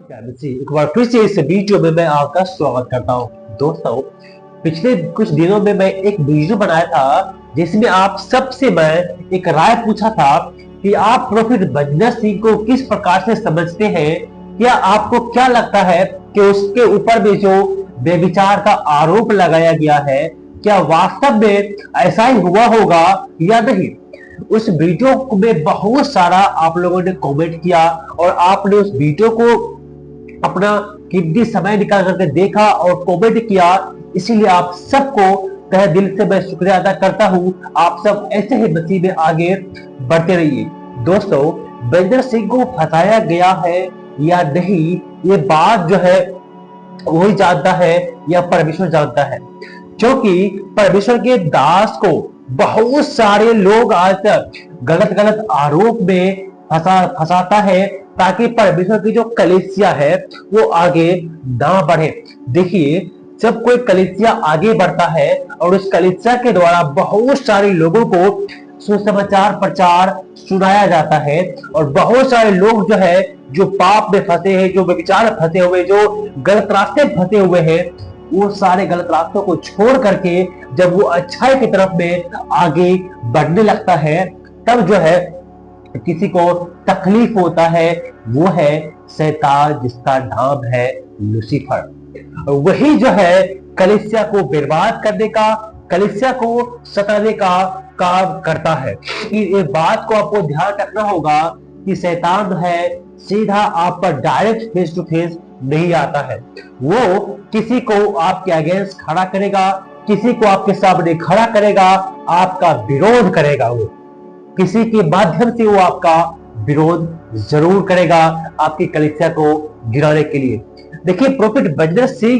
नमस्कार जी, एक बार फिर से इस वीडियो में मैं आपका स्वागत करता हूँ। दोस्तों, पिछले कुछ दिनों में मैं एक वीडियो बनाया था जिसमें आप सबसे मैं एक राय पूछा था कि आप प्रोफेसर बंजर सिंह को किस प्रकार से समझते हैं। क्या आपको क्या लगता है कि उसके ऊपर में जो बेविचार का आरोप लगाया गया है, क्या वास्तव में ऐसा ही हुआ होगा या नहीं। उस वीडियो में बहुत सारा आप लोगों ने कमेंट किया और आपने उस वीडियो को अपना कीमती समय निकाल करके देखा और कमेंट किया, इसीलिए आप सबको तहे दिल से मैं शुक्रिया अदा करता हूं। आप सब ऐसे ही नसीब में आगे बढ़ते रहिए। दोस्तों, बंजर सिंह को फंसाया गया है या नहीं, ये बात जो है वही जानता है या परमेश्वर जानता है, क्योंकि परमेश्वर के दास को बहुत सारे लोग आज तक गलत गलत आरोप में फंसाता है ताकि परमेश्वर की जो कलीसिया है वो आगे ना बढ़े। देखिए, जब कोई कलीसिया आगे बढ़ता है और उस कलीसिया के द्वारा बहुत सारे लोगों को सुसमाचार प्रचार सुनाया जाता है और बहुत सारे लोग जो है जो पाप में फंसे हैं, जो विचार में फंसे हुए, जो गलत रास्ते फंसे हुए हैं, वो सारे गलत रास्तों को छोड़ करके जब वो अच्छाई की तरफ में आगे बढ़ने लगता है, तब जो है किसी को तकलीफ होता है। वो है शैतान, जिसका नाम है लूसीफर। वही जो है कलीसिया को बर्बाद करने का, कलीसिया को सताने का काम करता है। ये बात को आपको ध्यान रखना होगा कि शैतान है सीधा आप पर डायरेक्ट फेस टू फेस नहीं आता है। वो किसी को आपके अगेंस्ट खड़ा करेगा, किसी को आपके सामने खड़ा करेगा, आपका विरोध करेगा। वो किसी के माध्यम से वो आपका विरोध जरूर करेगा आपकी कलीसिया को गिराने के लिए। देखिए, प्रोफेट बंजर सिंह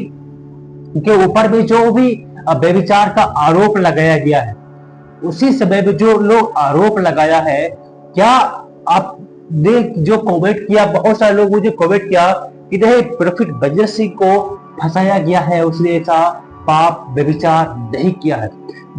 के ऊपर में जो भी व्यभिचार का आरोप लगाया गया है, उसी समय में जो लोग आरोप लगाया है, क्या आपने जो कमेंट किया, बहुत सारे लोग मुझे कमेंट किया कि नहीं, प्रोफेट बंजर सिंह को फंसाया गया है, उसने ऐसा पाप व्यभिचार नहीं किया है।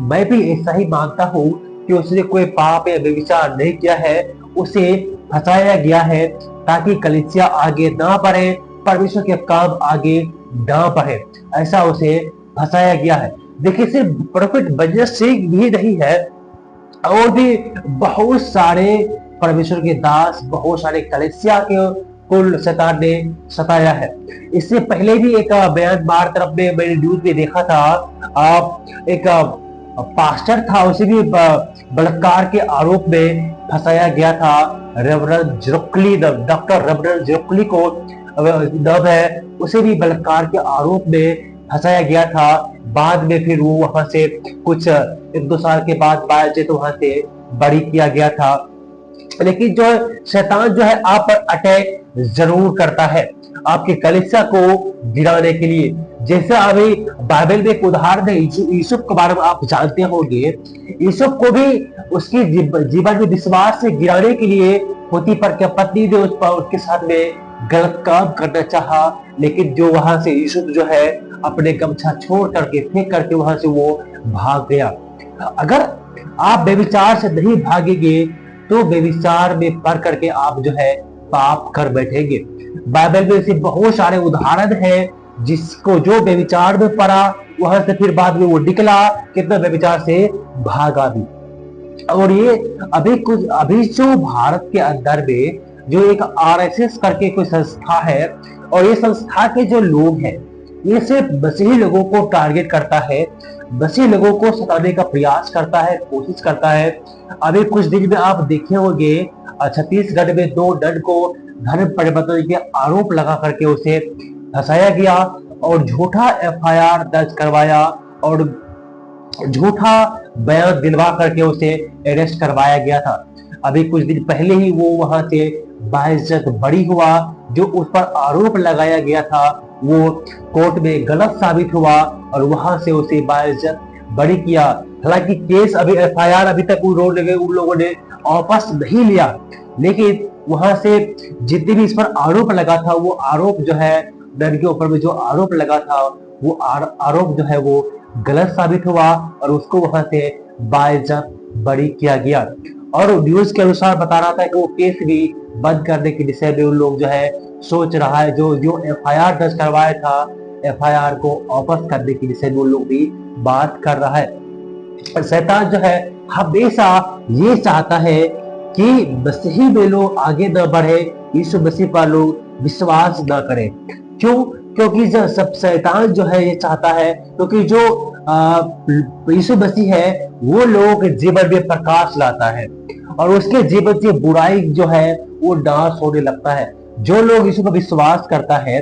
मैं भी ऐसा ही मानता हूं कि उसने कोई पाप या व्यभिचार नहीं किया है, उसे फंसाया गया है ताकि कलीसिया आगे ना बढ़े, परमेश्वर के काम आगे ना बढ़े, ऐसा उसे फंसाया गया है। देखिए, सिर्फ प्रोफेट बंजर सिंह भी नहीं है, और भी बहुत सारे परमेश्वर के दास, बहुत सारे कलीसिया के कुल शैतान ने सताया है। इससे पहले भी एक म्यांमार तरफ में मैंने न्यूज में देखा था, एक पास्टर था, उसे भी बलात्कार के आरोप में फंसाया गया था। रेवरेंड जेरोक्ली, डॉक्टर रेवरेंड जेरोक्ली को नाम है, उसे भी बलात्कार के आरोप में फंसाया गया था। बाद में फिर वो वहां से कुछ 1-2 साल के बाद बाहर तो वहां से बरी किया गया था। लेकिन जो शैतान जो है आप पर अटैक जरूर करता है आपके कलीसिया को गिराने के लिए। जैसे अभी बाइबल में एक उदाहरण है, यूसुफ के बारे में आप जानते होंगे। यूसुफ को भी उसकी जीवन में विश्वास से गिराने के लिए पोतीफर की पत्नी ने उसके साथ में गलत काम करना चाहा, लेकिन जो वहां से यूसुफ जो है अपने गमछा छोड़ करके फेंक करके वहां से वो भाग गया। अगर आप बेविचार से नहीं भागेंगे तो बेविचार में पड़ करके आप जो है पाप कर बैठेंगे। बाइबल में ऐसे बहुत सारे उदाहरण हैं, जिसको जो बेविचार में पड़ा वहां से फिर बाद में वो निकला, कितना बेविचार से भागा भी। और ये अभी जो भारत के अंदर में जो एक आरएसएस करके कोई संस्था है, और ये संस्था के जो लोग हैं, ये सिर्फ मसीही लोगों को टारगेट करता है, मसीही लोगों को सताने का प्रयास करता है, कोशिश करता है। अभी कुछ दिन में आप देखे होंगे छत्तीसगढ़ में 2 नन को धर्म परिवर्तन के आरोप लगा करके उसे फंसाया गया और झूठा एफआईआर दर्ज करवाया और झूठा बयान दिलवा करके उसे अरेस्ट करवाया गया था। अभी कुछ दिन पहले ही वो वहां से बाइज्जत बरी हुआ। जो उस पर आरोप लगाया गया था वो कोर्ट में गलत साबित हुआ और वहां से उसे बाइज्जत बरी किया। हालांकि केस अभी एफआईआर अभी तक उन लोगों ने वापस नहीं लिया, लेकिन वहां से जितने भी इस पर आरोप लगा था, वो आरोप जो है नन के ऊपर में जो आरोप लगा था, वो आरोप जो है वो गलत साबित हुआ और उसको वहां से बाइज्जत बरी किया गया। और न्यूज के अनुसार बता रहा था कि वो केस भी बंद करने के विषय में उन लोग जो है सोच रहा है, जो जो एफआईआर दर्ज करवाया था, एफआईआर को वापस करने के लिए वो लोग भी बात कर रहा है। शैतान जो है हमेशा ये चाहता है कि मसीही में लोग आगे न बढ़े, यीशु मसीह पर लोग विश्वास न करें। क्यों? क्योंकि जो सब शैतान जो है ये चाहता है, क्योंकि जो यीशु मसीह है वो लोगों के जीवन में प्रकाश लाता है और उसके जीवन से बुराई जो है वो नाश होने लगता है। जो लोग यीशु पर विश्वास करता है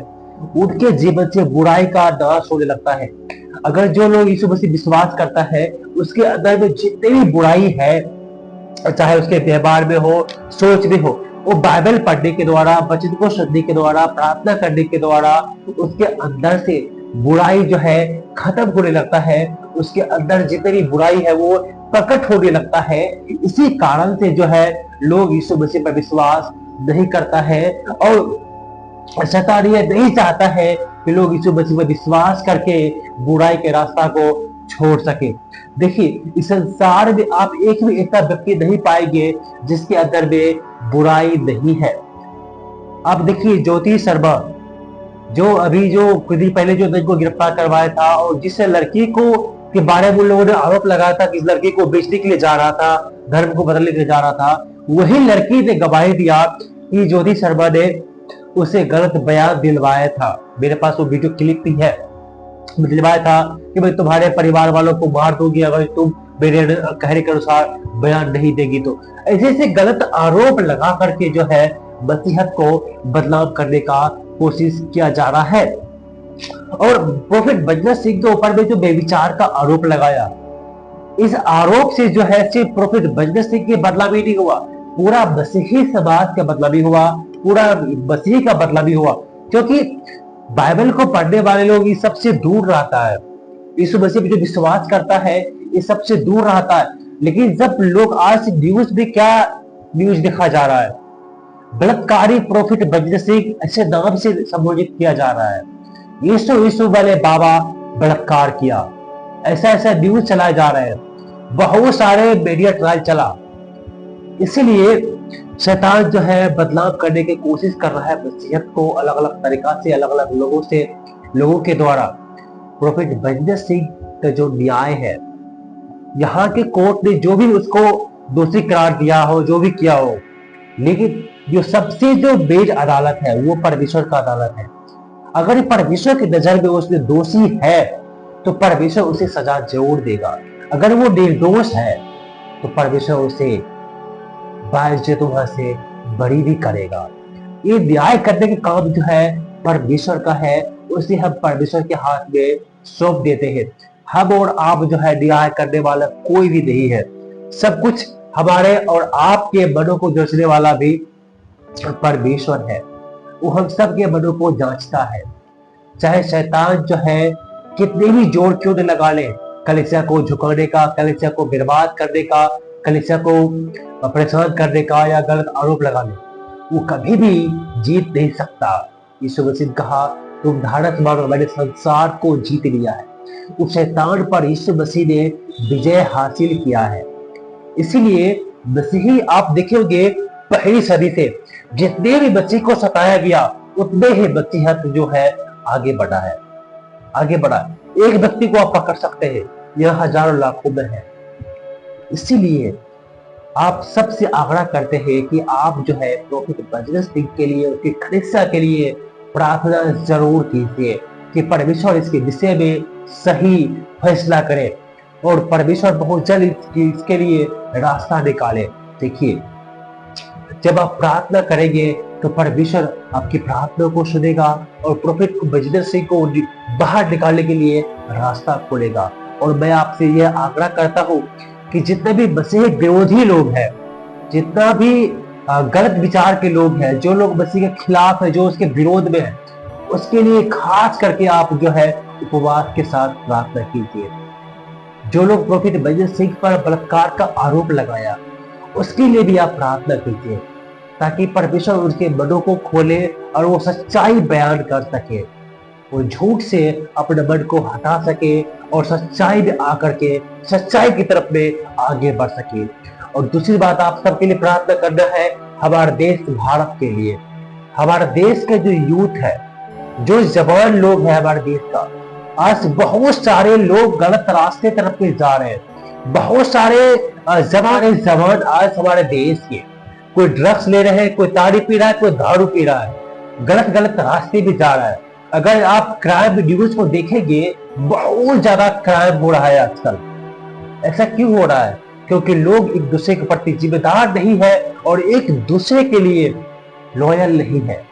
उनके जीवन से बुराई का नाश होने लगता है। अगर जो लोग यीशु मसीह विश्वास करता है उसके अंदर में जितनी भी बुराई है, चाहे उसके व्यवहार में हो, सोच में हो, वो बाइबल पढ़ने के द्वारा, वचन को सुनने के द्वारा, प्रार्थना करने के द्वारा उसके अंदर से बुराई जो है खत्म होने लगता है। उसके अंदर जितनी भी बुराई है वो प्रकट होने लगता है। इसी कारण से जो है लोग यीशु मसीह पर विश्वास नहीं करता है और शैतान ये नहीं चाहता है कि लोग यीशु मसीह पर विश्वास करके बुराई के रास्ता को छोड़ सके। देखिए, इस संसार में आप एक भी ऐसा व्यक्ति नहीं पाएंगे जिसके अंदर में बुराई नहीं है। आप देखिए ज्योति शर्मा, जो अभी जो कुछ दिन पहले जो को गिरफ्तार करवाया था और जिस लड़की को के बारे में उन लोगों ने आरोप लगाया था कि इस लड़की को बेचने के लिए जा रहा था, धर्म को बदलने के लिए जा रहा था, वही लड़की ने गवाही दिया कि ज्योति शर्मा ने उसे गलत बयान दिलवाया था। मेरे पास वो वीडियो क्लिप भी है। दिलवाया था कि मैं तुम्हारे परिवार वालों को मार दूंगी अगर तुम मेरे कहने के अनुसार बयान नहीं देगी। तो ऐसे ऐसे गलत आरोप लगा करके जो है मसीहत को बदनाम करने का कोशिश किया जा रहा है। और प्रोफेट बजना सिंह के ऊपर में जो बेविचार का आरोप लगाया, इस आरोप से जो है सिर्फ प्रोफेट बजना सिंह के बदला भी नहीं हुआ, पूरा मसीही समाज का बदला भी हुआ, पूरा मसीही का बदला भी हुआ। क्योंकि बाइबल को पढ़ने वाले लोग इस सबसे दूर रहता है, यीशु मसीह पे जो विश्वास करता है इस सबसे दूर रहता है। लेकिन जब लोग आज न्यूज में क्या न्यूज देखा जा रहा है, बलात्कारी प्रोफेट बजना सिंह ऐसे नाम से संबोधित किया जा रहा है। यीशु यीशु वाले बाबा बलात्कार किया, ऐसा ऐसा न्यूज चलाए जा रहे हैं, बहुत सारे मीडिया ट्रायल चला। इसीलिए शैतान जो है बदलाव करने की कोशिश कर रहा है मसीहत को अलग अलग तरीका से, अलग अलग लोगों के द्वारा। प्रोफेट बजना सिंह का जो न्याय है, यहाँ के कोर्ट ने जो भी उसको दोषी करार दिया हो, जो भी किया हो, लेकिन जो सबसे जो बेज अदालत है वो परमेश्वर का अदालत है। अगर परमेश्वर की नजर में उसने दोषी है तो परमेश्वर उसे सजा जरूर देगा। अगर वो निर्दोष है तो परमेश्वर उसे बाइज्जत वहां से बरी भी करेगा। ये न्याय करने का काम जो है परमेश्वर का है, उसे हम परमेश्वर के हाथ में सौंप देते हैं। हम और आप जो है न्याय करने वाला कोई भी नहीं है। सब कुछ हमारे और आपके मनों को जांचने वाला भी परमेश्वर है। वो हम सब के मनों को जांचता है। चाहे शैतान जो है कितने भी जोर क्यों न लगा ले, कलीसिया को झुकाने का, कलीसिया को बर्बाद करने का, कलीसिया को परेशान करने का या गलत आरोप लगाने, वो कभी भी जीत नहीं सकता। यीशु मसीह ने कहा, तुम धारक मानो, मैंने संसार को जीत लिया है। उस शैतान पर यीशु मसीह ने विजय हासिल किया है। इसीलिए मसीही, आप देखेंगे पहली सदी से जितने भी मसीह को सताया गया उतने ही मसीहत जो है आगे बढ़ा है, आगे बढ़ा है। एक व्यक्ति को आप पकड़ सकते हैं, यह हजारों लाखों में है। इसीलिए आप सबसे आग्रह करते हैं कि आप जो है प्रोफेट बजना सिंह के लिए, उसकी कलीसिया के लिए प्रार्थना जरूर कीजिए कि परमेश्वर इसके विषय में सही फैसला करे और परमेश्वर बहुत जल्द इसके लिए रास्ता निकाले। देखिए, जब आप प्रार्थना करेंगे तो परमेश्वर आपकी प्रार्थना को सुनेगा और प्रोफेट बजना सिंह को बाहर निकालने के लिए रास्ता खोलेगा। और मैं आपसे यह आग्रह करता हूं कि जितने भी मसीह विरोधी लोग हैं, जितना भी गलत विचार के लोग हैं, जो लोग मसीह के खिलाफ है, जो उसके विरोध में है, उसके लिए खास करके आप जो है उपवास के साथ प्रार्थना कीजिए। जो लोग प्रोफेट बजना सिंह पर बलात्कार का आरोप लगाया, उसके लिए भी आप प्रार्थना कीजिए ताकि परमेश्वर उनके मनों को खोले और वो सच्चाई बयान कर सके, वो झूठ से अपने मन को हटा सके और सच्चाई में आकर के सच्चाई की तरफ में आगे बढ़ सके। और दूसरी बात, आप सबके लिए प्रार्थना करना है हमारे देश भारत के लिए। हमारे देश के जो यूथ है, जो जवान लोग हैं हमारे देश का, आज बहुत सारे लोग गलत रास्ते तरफ पे जा रहे हैं। बहुत सारे जवान आज हमारे देश के, कोई ड्रग्स ले रहे हैं, कोई ताड़ी पी रहा है, कोई दारू पी रहा है, गलत गलत रास्ते भी जा रहा है। अगर आप क्राइम न्यूज को देखेंगे, बहुत ज्यादा क्राइम हो रहा है आजकल। ऐसा क्यों हो रहा है? क्योंकि लोग एक दूसरे के प्रति जिम्मेदार नहीं है और एक दूसरे के लिए लॉयल नहीं है।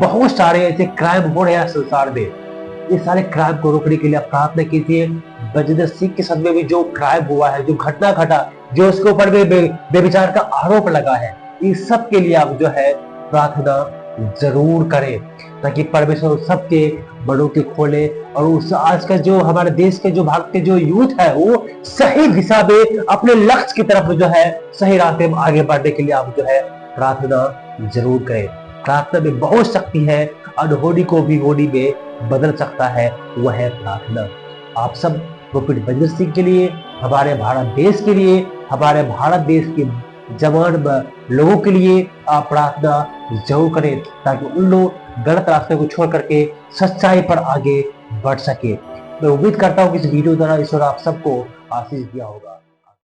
बहुत सारे ऐसे क्राइम हो रहे हैं संसार में। इस सारे क्राइम को रोकने के लिए आप प्रार्थना कीजिए। बलजिंदर सिंह के साथ में भी जो क्राइम हुआ है, जो घटना घटा, जो उसके ऊपर में बेविचार का आरोप लगा है, इस सब के लिए आप जो है प्रार्थना जरूर करें, ताकि परमेश्वर सबके बड़ों के खोले और उस आज का जो हमारे देश के, जो भारत के जो यूथ है, वो सही दिशा में अपने लक्ष्य की तरफ जो है सही रास्ते में आगे बढ़ने के लिए आप जो है प्रार्थना जरूर करें। प्रार्थना में बहुत शक्ति है, अनहोनी को भी होनी में बदल सकता है, वह है प्रार्थना। आप सब प्रोफेट बलजिंदर सिंह के लिए, हमारे भारत देश के लिए, हमारे भारत देश के जवान लोगों के लिए आप प्रार्थना जरूर करें, ताकि उन लोग गलत रास्ते को छोड़ करके सच्चाई पर आगे बढ़ सके। मैं उम्मीद करता हूँ कि इस वीडियो द्वारा ईश्वर आप सबको आशीष दिया होगा।